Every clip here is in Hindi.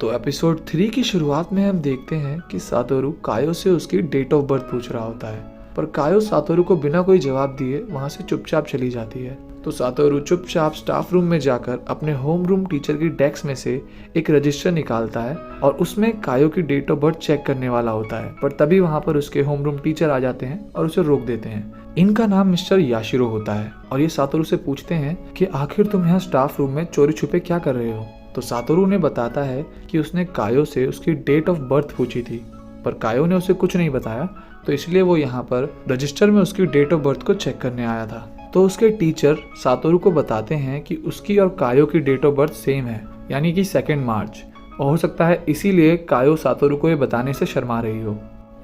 तो एपिसोड 3 की शुरुआत में हम देखते हैं कि सातोरू कायो से उसकी डेट ऑफ बर्थ पूछ रहा होता है, पर कायो सातोरू को बिना कोई जवाब दिए वहां से चुपचाप चली जाती है। तो सातोरू चुपचाप स्टाफ रूम में जाकर अपने होम रूम टीचर की डेस्क में से एक रजिस्टर निकालता है और उसमें कायो की डेट ऑफ बर्थ चेक करने वाला होता है। पर तभी वहां पर उसके होम रूम टीचर आ जाते हैं और उसे रोक देते हैं। इनका नाम मिस्टर याशिरो होता है और ये सातोरू से पूछते हैं कि आखिर तुम यहाँ स्टाफ रूम में चोरी छुपे क्या कर रहे हो। तो सातोरू ने बताता है कि उसने कायो से उसकी डेट ऑफ बर्थ पूछी थी, पर कायो ने उसे कुछ नहीं बताया, तो इसलिए वो यहाँ पर रजिस्टर में उसकी डेट ऑफ बर्थ को चेक करने आया था। तो उसके टीचर सातोरू को बताते हैं कि उसकी और कायो की डेट ऑफ बर्थ सेम है, यानी कि 2 मार्च, और हो सकता है इसीलिए कायो सातोरू को ये बताने से शर्मा रही हो।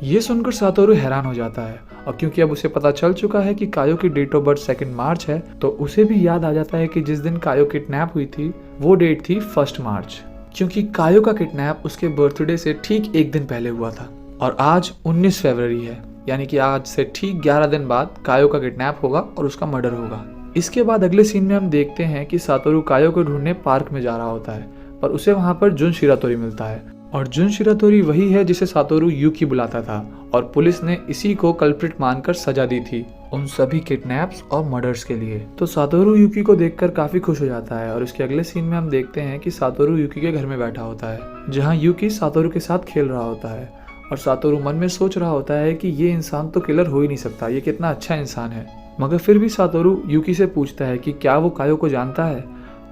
ये सुनकर सातोरू हैरान हो जाता है, और क्योंकि अब उसे पता चल चुका है कि कायो की डेट ऑफ बर्थ 2 मार्च है, तो उसे भी याद आ जाता है कि जिस दिन कायो किडनैप हुई थी वो डेट थी 1 मार्च, क्योंकि कायो का किडनैप उसके बर्थडे से ठीक एक दिन पहले हुआ था और आज 19 फरवरी है, यानी कि आज से ठीक 11 दिन बाद कायो का किडनैप होगा और उसका मर्डर होगा। इसके बाद अगले सीन में हम देखते हैं कि सातोरू कायो को ढूंढने पार्क में जा रहा होता है, पर उसे वहां पर जुन शिरातोरी मिलता है, और जुन शिरातोरी वही है जिसे सातोरू यूकी बुलाता था, और पुलिस ने इसी को कल्प्रिट मानकर सजा दी थी उन सभी किडनैप्स और मर्डर्स के लिए। तो सातोरू यूकी को देखकर काफी खुश हो जाता है, और इसके अगले सीन में हम देखते हैं कि सातोरू यूकी के घर में बैठा होता है, जहाँ यूकी सातोरू के साथ खेल रहा होता है, और सातोरू मन में सोच रहा होता है कि ये इंसान तो किलर हो ही नहीं सकता, ये कितना अच्छा इंसान है। मगर फिर भी सातोरू यूकी से पूछता है कि क्या वो कायो को जानता है।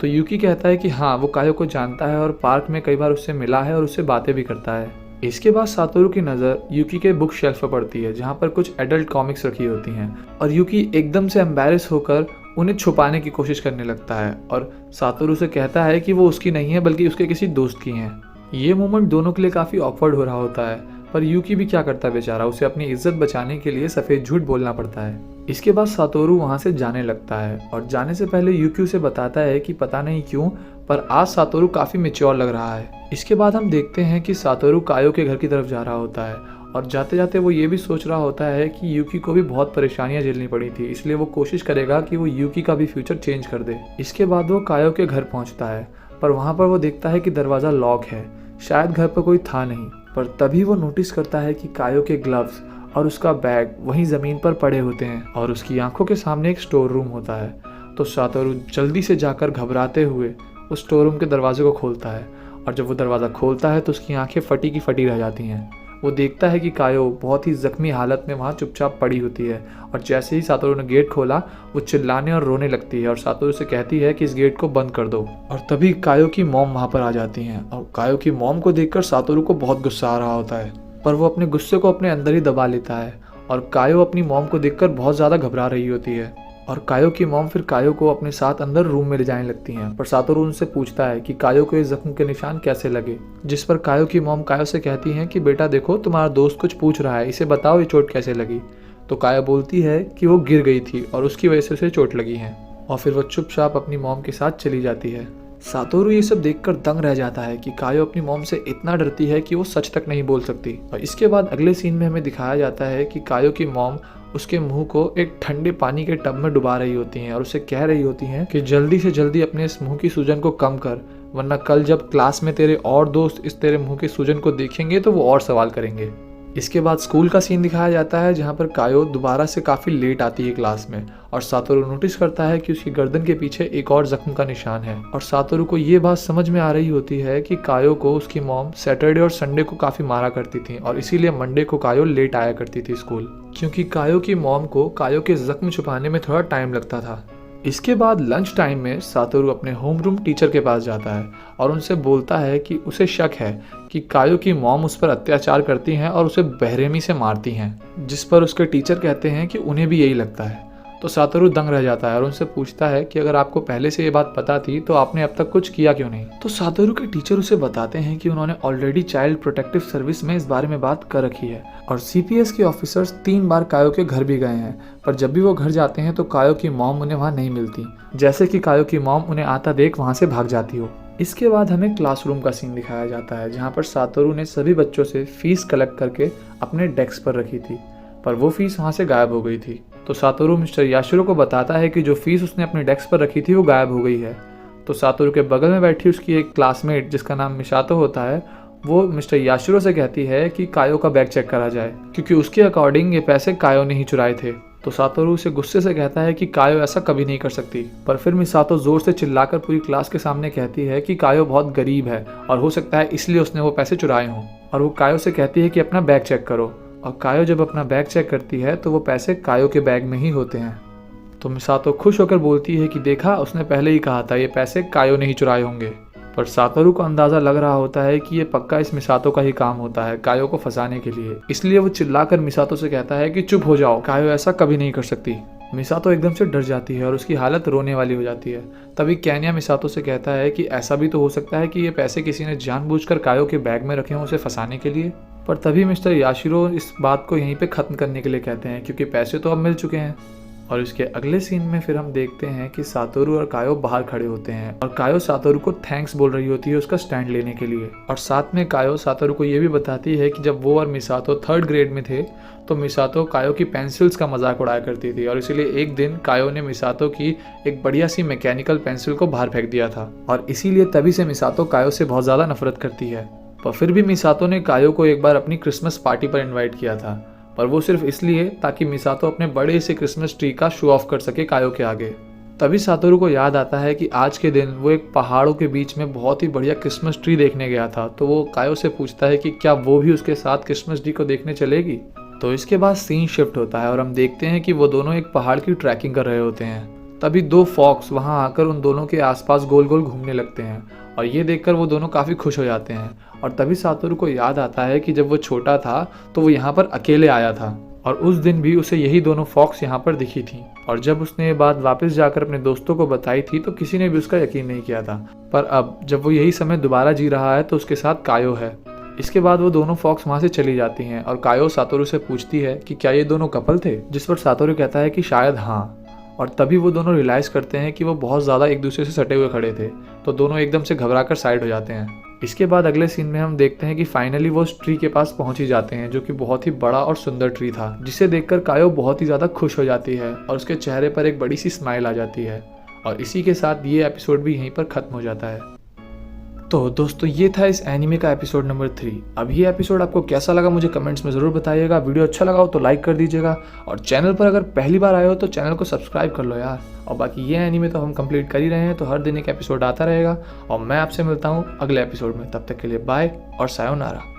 तो यूकी कहता है कि हाँ, वो कायो को जानता है और पार्क में कई बार उससे मिला है और उससे बातें भी करता है। इसके बाद सातोरू की नज़र यूकी के बुक शेल्फ पर पड़ती है, जहाँ पर कुछ एडल्ट कॉमिक्स रखी होती हैं, और यूकी एकदम से एम्बैरेस होकर उन्हें छुपाने की कोशिश करने लगता है और सातोरू से कहता है कि वो उसकी नहीं है बल्कि उसके किसी दोस्त की हैं। ये मोमेंट दोनों के लिए काफ़ी ऑकवर्ड हो रहा होता है, पर यूकी भी क्या करता है बेचारा, उसे अपनी इज्जत बचाने के लिए सफ़ेद झूठ बोलना पड़ता है। इसके बाद सातोरू वहाँ से जाने लगता है, और जाने से पहले यूकी उसे बताता है कि पता नहीं क्यों पर आज सातोरू काफ़ी मैच्योर लग रहा है। इसके बाद हम देखते हैं कि सातोरू कायो के घर की तरफ जा रहा होता है, और जाते जाते वो ये भी सोच रहा होता है कि यूकी को भी बहुत परेशानियां झेलनी पड़ी थी, इसलिए वो कोशिश करेगा कि वो यूकी का भी फ्यूचर चेंज कर दे। इसके बाद वो कायो के घर पहुंचता है, पर वहाँ पर वो देखता है कि दरवाज़ा लॉक है, शायद घर पर कोई था नहीं। पर तभी वो नोटिस करता है कि कायो के ग्लव्स और उसका बैग वहीं ज़मीन पर पड़े होते हैं, और उसकी आंखों के सामने एक स्टोर रूम होता है। तो सातोरू जल्दी से जाकर घबराते हुए उस स्टोर रूम के दरवाजे को खोलता है, और जब वो दरवाज़ा खोलता है तो उसकी आंखें फटी की फटी रह जाती हैं। वो देखता है कि कायो बहुत ही जख्मी हालत में वहाँ चुपचाप पड़ी होती है, और जैसे ही सातोरू ने गेट खोला वो चिल्लाने और रोने लगती है और सातोरू से कहती है कि इस गेट को बंद कर दो। और तभी कायो की मॉम वहाँ पर आ जाती हैं, और कायो की मॉम को देखकर सातोरू को बहुत गुस्सा आ रहा होता है, पर वो अपने गुस्से को अपने अंदर ही दबा लेता है, और कायो अपनी मॉम को देखकर बहुत ज़्यादा घबरा रही होती है, और कायो की मॉम फिर कायो को अपने साथ अंदर रूम में ले जाने लगती हैं। पर सातोरू उनसे पूछता है कि कायो को ये जख्म के निशान कैसे लगे, जिस पर कायो की मॉम कायो से कहती हैं कि बेटा देखो, तुम्हारा दोस्त कुछ पूछ रहा है, इसे बताओ ये चोट कैसे लगी। तो कायो बोलती है कि वो गिर गई थी और उसकी वजह से उसे चोट लगी है, और फिर वो चुपचाप अपनी मॉम के साथ चली जाती है। सातोरू ये सब देखकर दंग रह जाता है कि कायो अपनी मॉम से इतना डरती है कि वो सच तक नहीं बोल सकती। और इसके बाद अगले सीन में हमें दिखाया जाता है कि कायो की मॉम उसके मुंह को एक ठंडे पानी के टब में डुबा रही होती हैं, और उसे कह रही होती हैं कि जल्दी से जल्दी अपने इस मुंह की सूजन को कम कर, वरना कल जब क्लास में तेरे और दोस्त इस तेरे मुंह की सूजन को देखेंगे तो वो और सवाल करेंगे। इसके बाद स्कूल का सीन दिखाया जाता है, जहाँ पर कायो दोबारा से काफ़ी लेट आती है क्लास में, और सातोरू नोटिस करता है कि उसकी गर्दन के पीछे एक और जख्म का निशान है। और सातोरू को ये बात समझ में आ रही होती है कि कायो को उसकी मॉम सैटरडे और संडे को काफ़ी मारा करती थी, और इसीलिए मंडे को कायो लेट आया करती थी स्कूल, क्योंकि कायो की मॉम को कायो के जख्म छुपाने में थोड़ा टाइम लगता था। इसके बाद लंच टाइम में सातोरू अपने होम रूम टीचर के पास जाता है और उनसे बोलता है कि उसे शक है कि कायो की मॉम उस पर अत्याचार करती हैं और उसे बेरहमी से मारती हैं, जिस पर उसके टीचर कहते हैं कि उन्हें भी यही लगता है। तो सातोरू दंग रह जाता है और उनसे पूछता है कि अगर आपको पहले से ये बात पता थी तो आपने अब तक कुछ किया क्यों नहीं। तो सातोरू के टीचर उसे बताते हैं कि उन्होंने ऑलरेडी चाइल्ड प्रोटेक्टिव सर्विस में इस बारे में बात कर रखी है, और सीपीएस के ऑफिसर्स 3 बार कायो के घर भी गए हैं, पर जब भी वो घर जाते हैं तो कायो की मॉम उन्हें वहाँ नहीं मिलती, जैसे कि कायो की मॉम उन्हें आता देख वहाँ से भाग जाती हो। इसके बाद हमें क्लासरूम का सीन दिखाया जाता है, जहाँ पर सातोरू ने सभी बच्चों से फीस कलेक्ट करके अपने डेस्क पर रखी थी, पर वो फीस वहाँ से गायब हो गई थी। तो सातोरू मिस्टर याशिरो को बताता है कि जो फीस उसने अपने डेस्क पर रखी थी वो गायब हो गई है। तो सातोरू के बगल में बैठी उसकी एक क्लासमेट जिसका नाम मिसातो होता है, वो मिस्टर याशिरो से कहती है कि कायो का बैग चेक करा जाए, क्योंकि उसके अकॉर्डिंग ये पैसे कायो ने ही चुराए थे। तो सातोरू उसे गुस्से से कहता है कि कायो ऐसा कभी नहीं कर सकती। पर फिर मिसातो जोर से चिल्लाकर पूरी क्लास के सामने कहती है कि कायो बहुत गरीब है और हो सकता है इसलिए उसने वो पैसे चुराए हों। और वो कायो से कहती है कि अपना बैग चेक करो। और कायो जब अपना बैग चेक करती है तो वो पैसे कायो के बैग में ही होते हैं। तो मिसातो खुश होकर बोलती है कि देखा, उसने पहले ही कहा था ये पैसे कायो ने ही चुराए होंगे। पर सातोरू को अंदाज़ा लग रहा होता है कि ये पक्का इस मिसातो का ही काम होता है कायो को फंसाने के लिए, इसलिए वो चिल्लाकर मिसातो से कहता है कि चुप हो जाओ, कायो ऐसा कभी नहीं कर सकती। मिसातो एकदम से डर जाती है और उसकी हालत रोने वाली हो जाती है। तभी कैन्या मिसातो से कहता है कि ऐसा भी तो हो सकता है कि ये पैसे किसी ने जानबूझकर कायो के बैग में रखे हों उसे फंसाने के लिए। पर तभी मिस्टर याशिरो इस बात को यहीं पे ख़त्म करने के लिए कहते हैं, क्योंकि पैसे तो अब मिल चुके हैं। और इसके अगले सीन में फिर हम देखते हैं कि सातोरू और कायो बाहर खड़े होते हैं और कायो सातोरू को थैंक्स बोल रही होती है उसका स्टैंड लेने के लिए। और साथ में कायो सातोरू को ये भी बताती है कि जब वो और मिसातो 3rd ग्रेड में थे तो मिसातो कायो की पेंसिल्स का मजाक उड़ाया करती थी, और इसीलिए एक दिन कायो ने मिसातो की एक बढ़िया सी मैकेनिकल पेंसिल को बाहर फेंक दिया था, और इसीलिए तभी से मिसातो कायो से बहुत ज़्यादा नफरत करती है। पर फिर भी मिसातो ने कायो को एक बार अपनी क्रिसमस पार्टी पर इन्वाइट किया था, पर वो सिर्फ इसलिए ताकि मिसातो अपने बड़े से क्रिसमस ट्री का शो ऑफ कर सके कायो के आगे। तभी सातोरू को याद आता है कि आज के दिन वो एक पहाड़ों के बीच में बहुत ही बढ़िया क्रिसमस ट्री देखने गया था। तो वो कायो से पूछता है कि क्या वो भी उसके साथ क्रिसमस ट्री को देखने चलेगी। तो इसके बाद सीन शिफ्ट होता है और हम देखते हैं कि वो दोनों एक पहाड़ की ट्रैकिंग कर रहे होते हैं। तभी 2 फॉक्स वहां आकर उन दोनों के आसपास गोल गोल घूमने लगते हैं, और ये देखकर वो दोनों काफ़ी खुश हो जाते हैं। और तभी सातोरू को याद आता है कि जब वो छोटा था तो वो यहाँ पर अकेले आया था, और उस दिन भी उसे यही दोनों फॉक्स यहाँ पर दिखी थी। और जब उसने ये बात वापस जाकर अपने दोस्तों को बताई थी तो किसी ने भी उसका यकीन नहीं किया था। पर अब जब वो यही समय दोबारा जी रहा है तो उसके साथ कायो है। इसके बाद वो दोनों फॉक्स वहाँ से चली जाती हैं और कायो सातोरू से पूछती है कि क्या ये दोनों कपल थे, जिस पर सातोरू कहता है कि शायद हाँ। और तभी वो दोनों रियलाइज़ करते हैं कि वो बहुत ज़्यादा एक दूसरे से सटे हुए खड़े थे, तो दोनों एकदम से घबराकर साइड हो जाते हैं। इसके बाद अगले सीन में हम देखते हैं कि फाइनली वो उस ट्री के पास पहुंच ही जाते हैं, जो कि बहुत ही बड़ा और सुंदर ट्री था, जिसे देखकर कायो बहुत ही ज़्यादा खुश हो जाती है और उसके चेहरे पर एक बड़ी सी स्माइल आ जाती है। और इसी के साथ ये एपिसोड भी यहीं पर ख़त्म हो जाता है। तो दोस्तों ये था इस एनिमे का एपिसोड नंबर 3। अब ये एपिसोड आपको कैसा लगा मुझे कमेंट्स में ज़रूर बताइएगा। वीडियो अच्छा लगा हो तो लाइक कर दीजिएगा, और चैनल पर अगर पहली बार आए हो तो चैनल को सब्सक्राइब कर लो यार। और बाकी ये एनिमे तो हम कंप्लीट कर ही रहे हैं, तो हर दिन एक एपिसोड आता रहेगा, और मैं आपसे मिलता हूँ अगले एपिसोड में। तब तक के लिए बाय और सायोनारा।